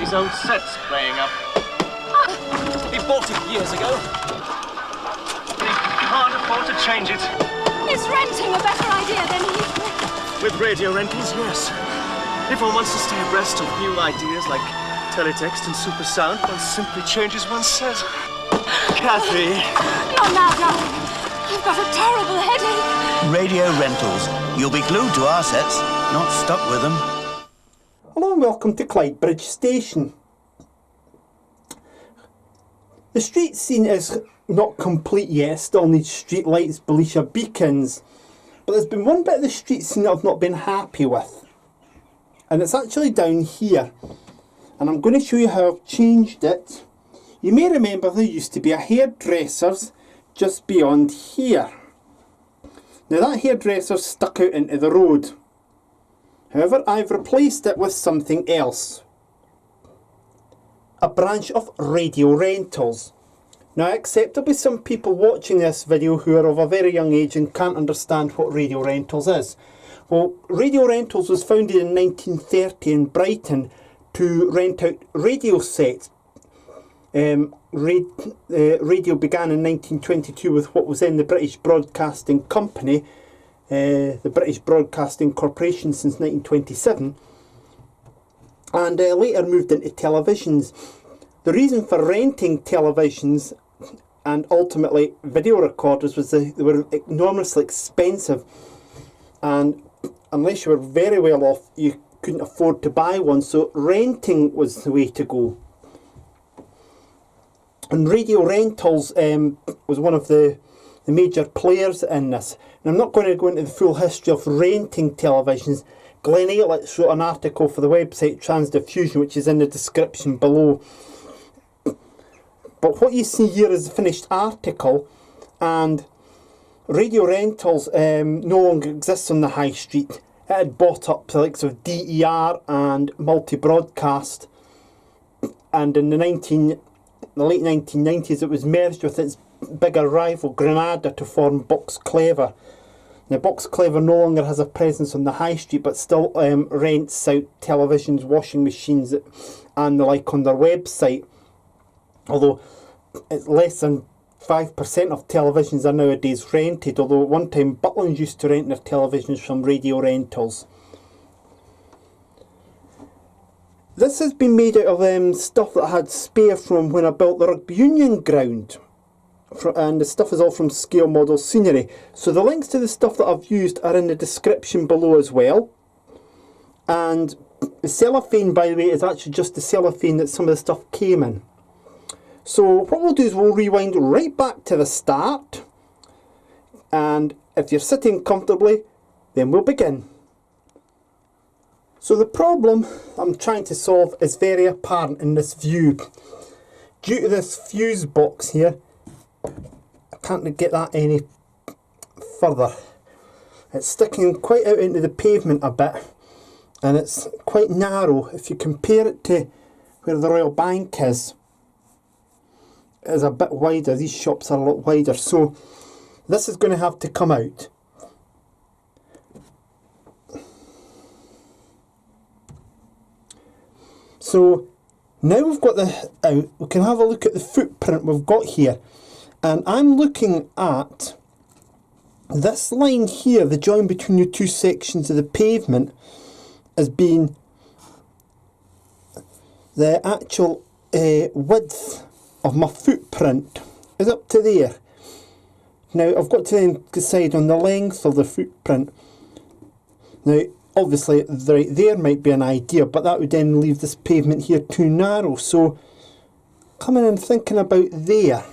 his old sets playing up. He bought it years ago. He can't afford to change it. Is renting a better idea than he... With radio rentals, yes. If one wants to stay abreast of new ideas like teletext and super sound, one simply changes one's set. Kathy. Not now, darling. I've got a terrible headache. Radio rentals. You'll be glued to our sets, not stuck with them. Hello and welcome to Clydebridge Station. The street scene is not complete yet, still needs street lights, Belisha beacons. But there's been one bit of the street scene that I've not been happy with. And it's actually down here. And I'm going to show you how I've changed it. You may remember there used to be a hairdresser's just beyond here. Now that hairdresser's stuck out into the road. However, I've replaced it with something else. A branch of radio rentals. Now I accept there'll be some people watching this video who are of a very young age and can't understand what radio rentals is. Well, radio rentals was founded in 1930 in Brighton to rent out radio sets. Radio began in 1922 with what was then the British Broadcasting Company, the British Broadcasting Corporation since 1927, and later moved into televisions. The reason for renting televisions and ultimately video recorders was they were enormously expensive, and unless you were very well off you couldn't afford to buy one, so renting was the way to go. And radio rentals was one of the major players in this. And I'm not going to go into the full history of renting televisions. Glenn Aitlich wrote an article for the website Transdiffusion, which is in the description below. But what you see here is the finished article, and radio rentals no longer exists on the high street. It had bought up the likes of DER and multi-broadcast, and in the late 1990s it was merged with its bigger rival Granada to form Box Clever. Now Box Clever no longer has a presence on the high street, but still rents out televisions, washing machines and the like on their website. Although it's less than 5% of televisions are nowadays rented, although at one time Butlins used to rent their televisions from radio rentals. This has been made out of stuff that I had spare from when I built the Rugby Union ground. And the stuff is all from scale model scenery. So the links to the stuff that I've used are in the description below as well. And the cellophane, by the way, is actually just the cellophane that some of the stuff came in. So what we'll do is we'll rewind right back to the start. And if you're sitting comfortably, then we'll begin. So the problem I'm trying to solve is very apparent in this view. Due to this fuse box here, I can't get that any further. It's sticking quite out into the pavement a bit, and it's quite narrow. If you compare it to where the Royal Bank is, it's a bit wider. These shops are a lot wider, so this is going to have to come out. So now we've got the out, we can have a look at the footprint we've got here. And I'm looking at this line here, the join between the two sections of the pavement, as being the actual width of my footprint is up to there. Now I've got to then decide on the length of the footprint. Now obviously right there might be an idea, but that would then leave this pavement here too narrow. So coming and thinking about there,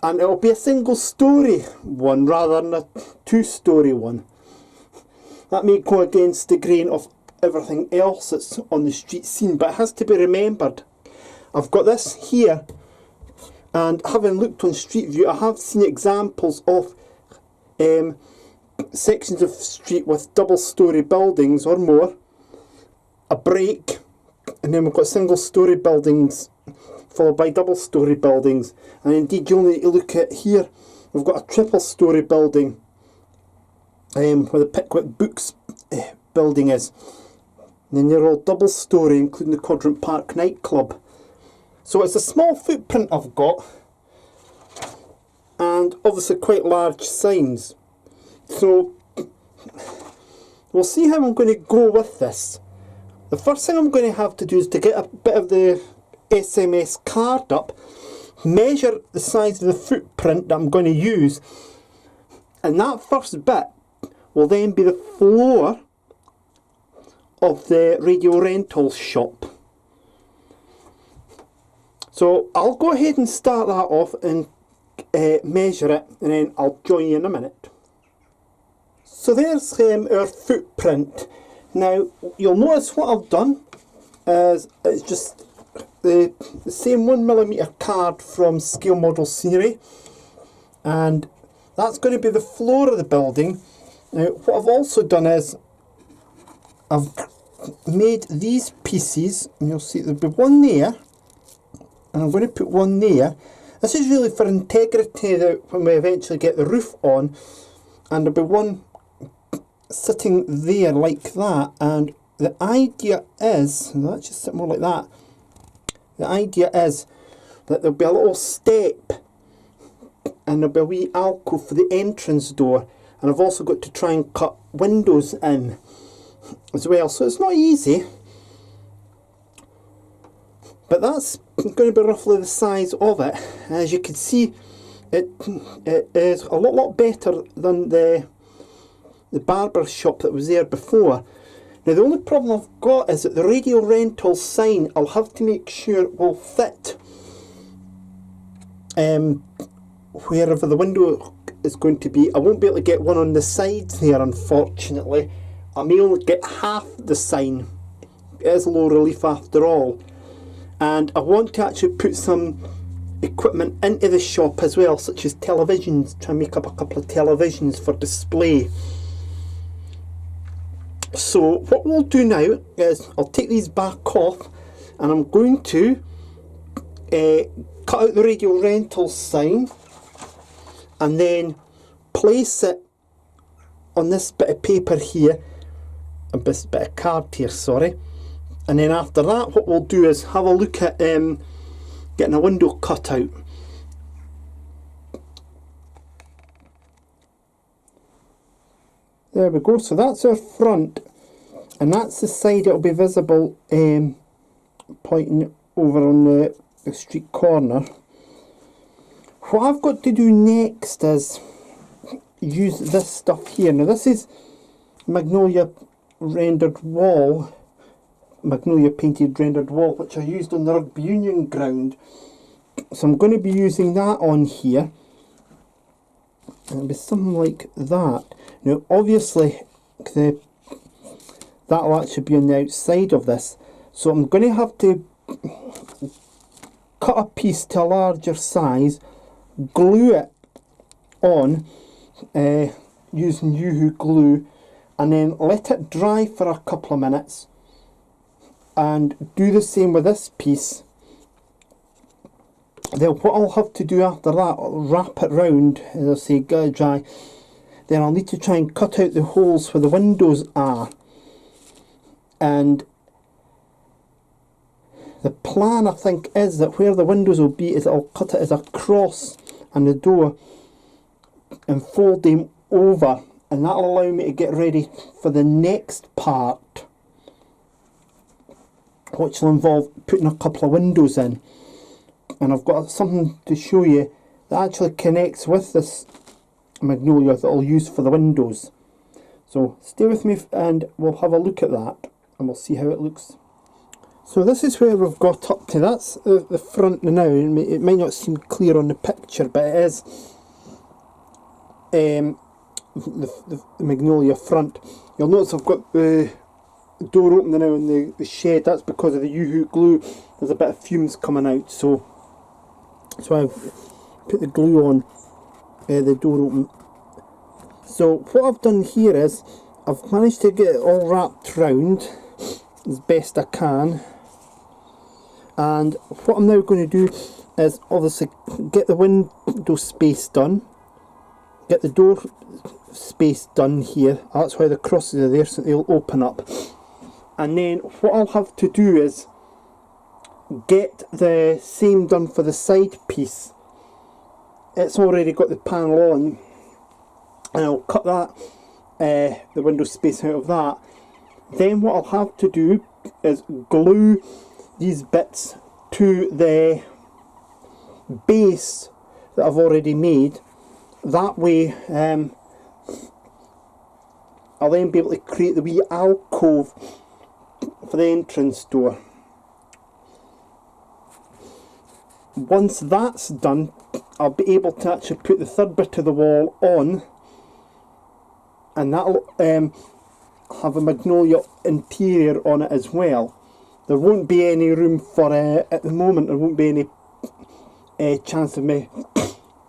and it'll be a single story one rather than a two-story one. That may go against the grain of everything else that's on the street scene, but it has to be remembered. I've got this here, and having looked on Street View, I have seen examples of sections of street with double-storey buildings or more, a break, and then we've got single-storey buildings followed by double-storey buildings. And indeed, you only need to look at here, we've got a triple-storey building where the Pickwick Books building is. And then they're all double storey, including the Quadrant Park nightclub. So it's a small footprint I've got, and obviously quite large signs. So we'll see how I'm going to go with this. The first thing I'm going to have to do is to get a bit of the SMS card up, measure the size of the footprint that I'm going to use, and that first bit will then be the floor of the radio rental shop. So I'll go ahead and start that off and measure it, and then I'll join you in a minute. So there's our footprint. Now you'll notice what I've done is it's just the same 1mm card from Scale Model Scenery, and that's going to be the floor of the building. Now what I've also done is I've made these pieces, and you'll see there'll be one there, and I'm going to put one there. This is really for integrity when we eventually get the roof on, and there'll be one sitting there like that. And the idea is, that just sit more like that. The idea is that there'll be a little step, and there'll be a wee alcove for the entrance door, and I've also got to try and cut windows in as well. So it's not easy, but that's going to be roughly the size of it. As you can see, it is a lot better than the barber shop that was there before. Now the only problem I've got is that the radio rental sign, I'll have to make sure it will fit wherever the window is going to be. I won't be able to get one on the sides there, unfortunately. I may only get half the sign. It is low relief after all. And I want to actually put some equipment into the shop as well, such as televisions, try and make up a couple of televisions for display. So what we'll do now is I'll take these back off, and I'm going to cut out the radio rental sign and then place it on this bit of paper here, a bit of card here, sorry. And then after that, what we'll do is have a look at getting a window cut out. There we go, so that's our front, and that's the side it'll be visible pointing over on the street corner. What I've got to do next is use this stuff here. Now this is magnolia rendered wall, magnolia painted rendered wall, which I used on the Rugby Union ground. So I'm going to be using that on here, and it'll be something like that. Now obviously that'll actually be on the outside of this, so I'm going to have to cut a piece to a larger size, glue it on using Yoo-hoo glue, and then let it dry for a couple of minutes, and do the same with this piece. Then what I'll have to do after that, I'll wrap it round, as I say, get it dry. Then I'll need to try and cut out the holes where the windows are, and the plan I think is that where the windows will be is I'll cut it as a cross on the door and fold them over, and that'll allow me to get ready for the next part, which will involve putting a couple of windows in. And I've got something to show you that actually connects with this magnolia that I'll use for the windows. So stay with me and we'll have a look at that, and we'll see how it looks. So this is where we've got up to. That's the front now. It might not seem clear on the picture, but it is the magnolia front. You'll notice I've got the door open now in the shed. That's because of the Yoo-hoo glue. There's a bit of fumes coming out, so I've put the glue on the door open. So what I've done here is I've managed to get it all wrapped round as best I can, and what I'm now going to do is obviously get the window space done, get the door space done here. That's why the crosses are there, so they'll open up. And then what I'll have to do is get the same done for the side piece. It's already got the panel on, and I'll cut that, the window space out of that. Then what I'll have to do is glue these bits to the base that I've already made. That way I'll then be able to create the wee alcove for the entrance door. Once that's done, I'll be able to actually put the third bit of the wall on, and that'll have a magnolia interior on it as well. There won't be any room for, at the moment, there won't be any chance of me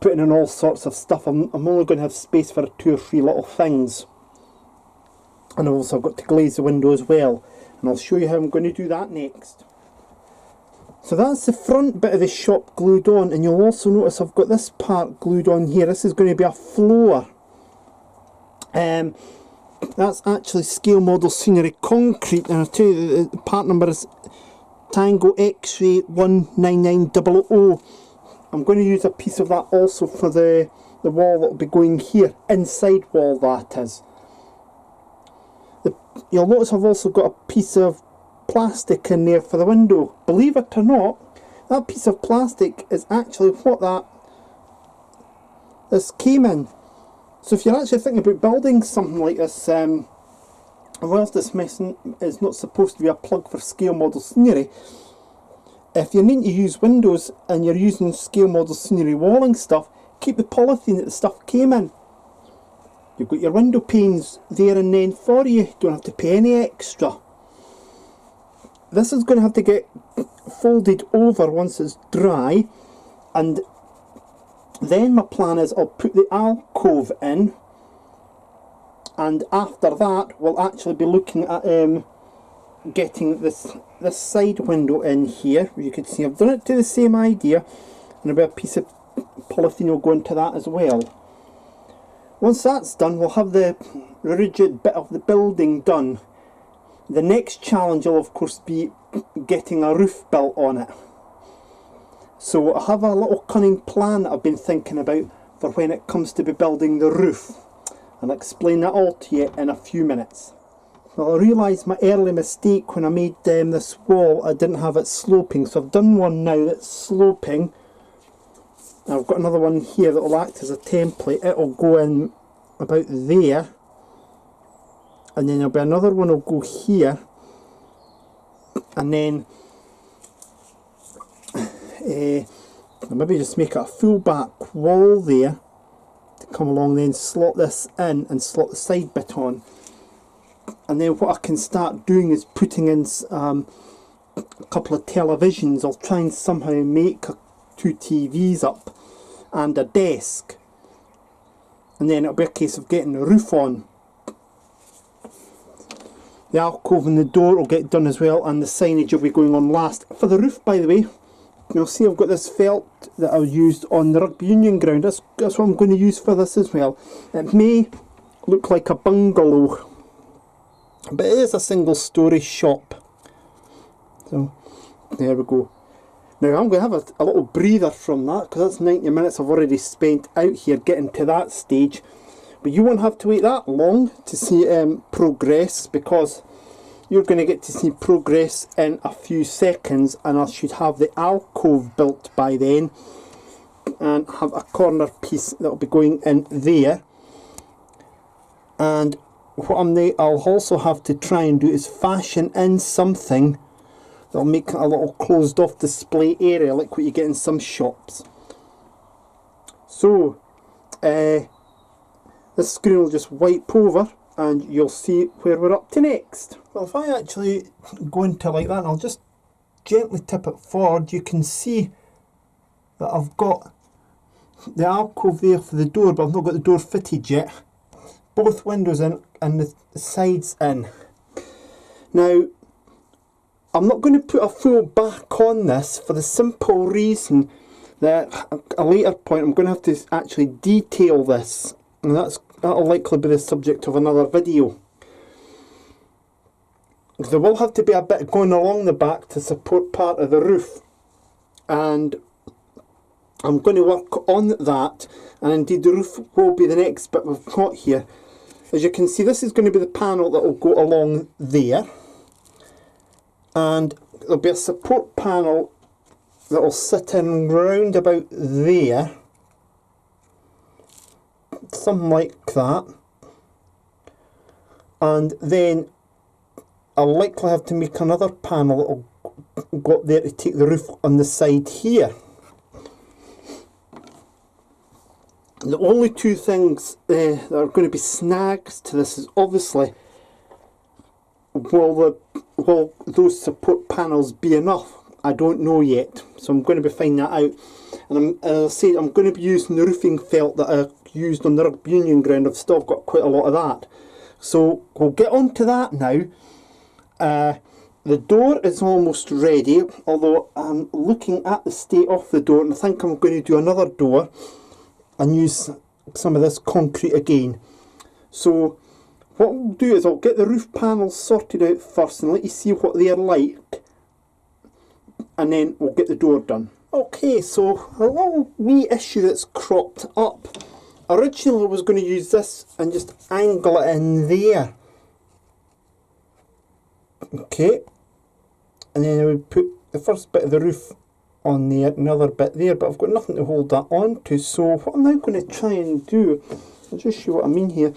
putting in all sorts of stuff. I'm only going to have space for 2 or 3 little things. And I've also got to glaze the window as well, and I'll show you how I'm going to do that next. So that's the front bit of the shop glued on, and you'll also notice I've got this part glued on here. This is going to be a floor. That's actually scale model scenery concrete, and I'll tell you the part number is Tango X-ray 19900. I'm going to use a piece of that also for the wall that will be going here, inside wall that is. You'll notice I've also got a piece of plastic in there for the window. Believe it or not, that piece of plastic is actually what this came in. So if you're actually thinking about building something like this, whilst this messing is not supposed to be a plug for scale model scenery, if you're needing to use windows and you're using scale model scenery walling stuff, keep the polythene that the stuff came in. You've got your window panes there and then for you. You don't have to pay any extra. This is going to have to get folded over once it's dry, and then my plan is I'll put the alcove in, and after that we'll actually be looking at getting this side window in here. You can see I've done it to the same idea, and a bit of piece of polythene will go into that as well. Once that's done, we'll have the rigid bit of the building done. The next challenge will of course be getting a roof built on it. So I have a little cunning plan that I've been thinking about for when it comes to be building the roof. I'll explain that all to you in a few minutes. Well, I realised my early mistake when I made this wall. I didn't have it sloping, so I've done one now that's sloping. I've got another one here that will act as a template. It'll go in about there, and then there'll be another one will go here, and then I'll maybe just make it a full back wall there to come along, then slot this in and slot the side bit on. And then what I can start doing is putting in a couple of televisions. I'll try and somehow make 2 TVs up and a desk, and then it'll be a case of getting the roof on. The alcove and the door will get done as well, and the signage will be going on last. For the roof, by the way, you'll see I've got this felt that I used on the Rugby Union ground. That's what I'm going to use for this as well. It may look like a bungalow, but it is a single story shop. So there we go. Now I'm going to have a little breather from that, because that's 90 minutes I've already spent out here getting to that stage. But you won't have to wait that long to see progress, because you're going to get to see progress in a few seconds, and I should have the alcove built by then and have a corner piece that will be going in there. And what I'll also have to try and do is fashion in something that'll make a little closed off display area like what you get in some shops. So this screen will just wipe over and you'll see where we're up to next. Well, if I actually go into like that and I'll just gently tip it forward, you can see that I've got the alcove there for the door, but I've not got the door fitted yet. Both windows in and the sides in. Now, I'm not going to put a full back on this for the simple reason that at a later point I'm going to have to actually detail this, and that'll likely be the subject of another video. because there will have to be a bit going along the back to support part of the roof, and I'm going to work on that, and indeed the roof will be the next bit we've got here. As you can see, this is going to be the panel that will go along there, and there'll be a support panel that will sit in round about there, something like that, and then I'll likely have to make another panel that will go up there to take the roof on the side here. The only two things that are going to be snags to this is obviously, will those support panels be enough? I don't know yet, so I'm going to be finding that out. And as I say, I'm going to be using the roofing felt that I used on the Rugby Union ground. I've still got quite a lot of that. So we'll get on to that now. The door is almost ready, although I'm looking at the state of the door, and I think I'm going to do another door and use some of this concrete again. So what we'll do is I'll get the roof panels sorted out first and let you see what they're like, and then we'll get the door done. Okay, so a little wee issue that's cropped up. Originally I was going to use this and just angle it in there. Okay, and then I would put the first bit of the roof on there, another bit there, but I've got nothing to hold that on to. So what I'm now going to try and do, I'll just show what I mean here.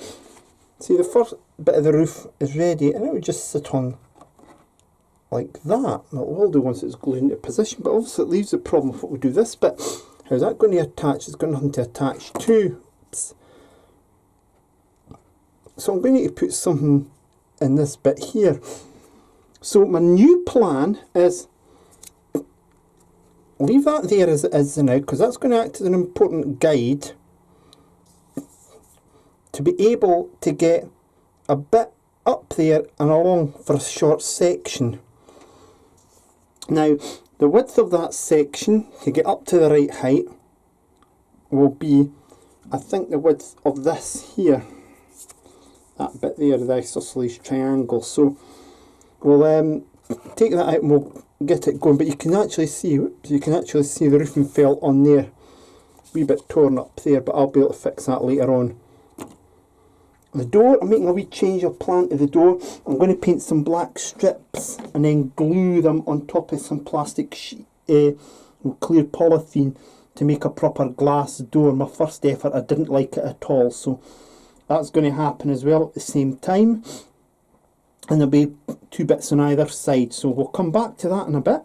See, the first bit of the roof is ready, and it would just sit on like that. Well, it will do once it's glued into position, but obviously it leaves the problem of what we do this bit. How's that going to attach? It's got nothing to attach to. Oops. So I'm going to need to put something in this bit here. So my new plan is leave that there as it is now, because that's going to act as an important guide to be able to get a bit up there and along for a short section. Now the width of that section to get up to the right height will be, I think, the width of this here, that bit there, the isosceles triangle. So we'll take that out and we'll get it going, but you can actually see, the roofing felt on there, a wee bit torn up there, but I'll be able to fix that later on. The door, I'm making a wee change of plan to the door. I'm going to paint some black strips and then glue them on top of some plastic clear polythene to make a proper glass door. My first effort, I didn't like it at all, so that's going to happen as well at the same time. And there'll be two bits on either side, so we'll come back to that in a bit,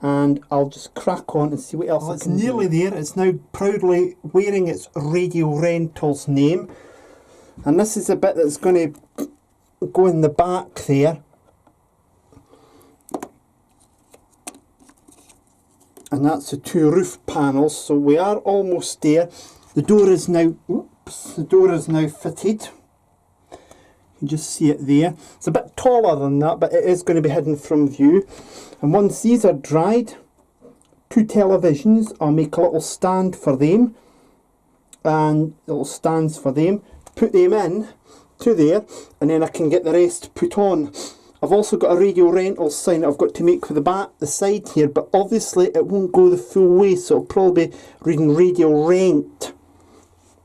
and I'll just crack on and see what else I can do. It's nearly there. It's now proudly wearing its Radio Rentals name, and this is the bit that's going to go in the back there, and that's the two roof panels. So we are almost there. The door is now, oops, the door is now fitted. You can just see it there. It's a bit taller than that, but it is going to be hidden from view. And once these are dried, two televisions, I'll make a little stand for them, and little stands for them, put them in to there, and then I can get the rest put on. I've also got a Radio Rentals sign I've got to make for the side here, but obviously it won't go the full way, so it'll probably be reading Radio Rent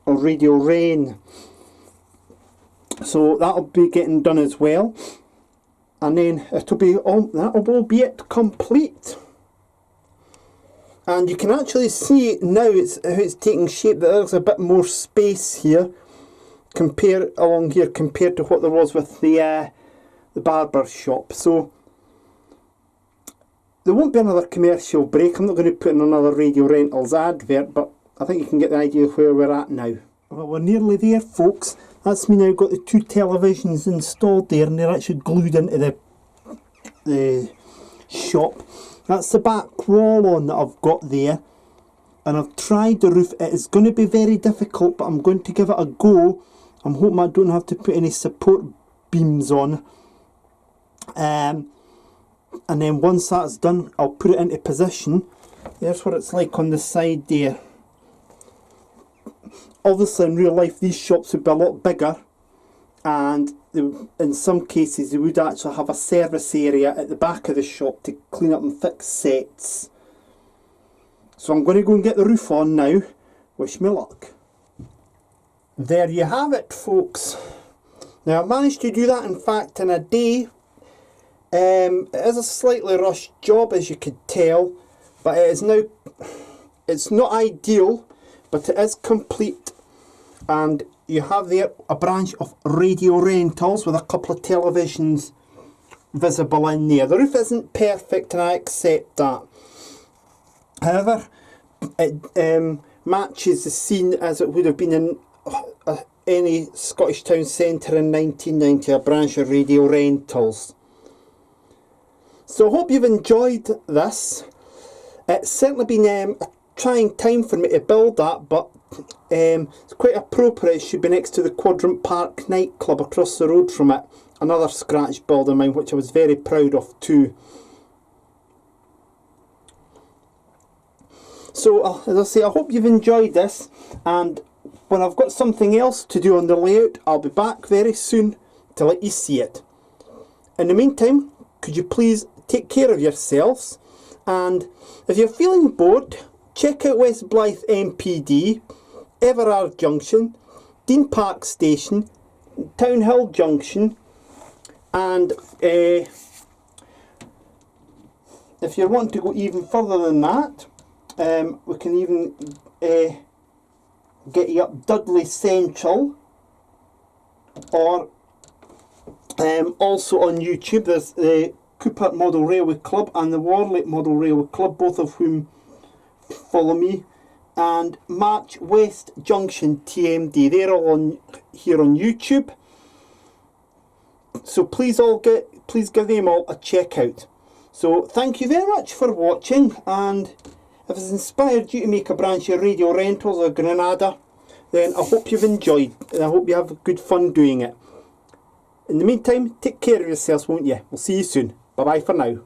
or Radio Rain. So that'll be getting done as well, and then it'll be that'll be it complete. And you can actually see now it's taking shape, that there's a bit more space here along here compared to what there was with the barber shop. So there won't be another commercial break. I'm not going to put in another Radio Rentals advert, but I think you can get the idea of where we're at now. Well, we're nearly there, folks. That's me now got the two televisions installed there, and they're actually glued into the shop. That's the back wall on that I've got there, and I've tried the roof. It is going to be very difficult, but I'm going to give it a go. I'm hoping I don't have to put any support beams on, and then once that's done, I'll put it into position. There's what it's like on the side there. Obviously in real life these shops would be a lot bigger, and in some cases they would actually have a service area at the back of the shop to clean up and fix sets. So I'm going to go and get the roof on now. Wish me luck. There you have it, folks. Now I managed to do that in fact in a day. It is a slightly rushed job, as you could tell, but it is now, it's not ideal, but it is complete. And you have there a branch of radio rentals with a couple of televisions visible in there. The roof isn't perfect and I accept that. However, it matches the scene as it would have been in any Scottish town centre in 1990, a branch of radio rentals. So I hope you've enjoyed this. It's certainly been a trying time for me to build that, but it's quite appropriate. It should be next to the Quadrant Park nightclub across the road from it. Another scratch build of mine, which I was very proud of too. So as I say, I hope you've enjoyed this, and when I've got something else to do on the layout, I'll be back very soon to let you see it. In the meantime, could you please take care of yourselves, and if you're feeling bored, check out West Blyth MPD, Everard Junction, Dean Park Station, Townhill Junction, and if you want to go even further than that, we can even get you up Dudley Central, or also on YouTube there's the Cooper Model Railway Club and the Warlake Model Railway Club, both of whom follow me, and March West Junction TMD. They're all on here on YouTube, so please give them all a check out. So thank you very much for watching, and if it's inspired you to make a branch of radio rentals or Granada, then I hope you've enjoyed, and I hope you have good fun doing it. In the meantime, take care of yourselves, won't you? We'll see you soon. Bye bye for now.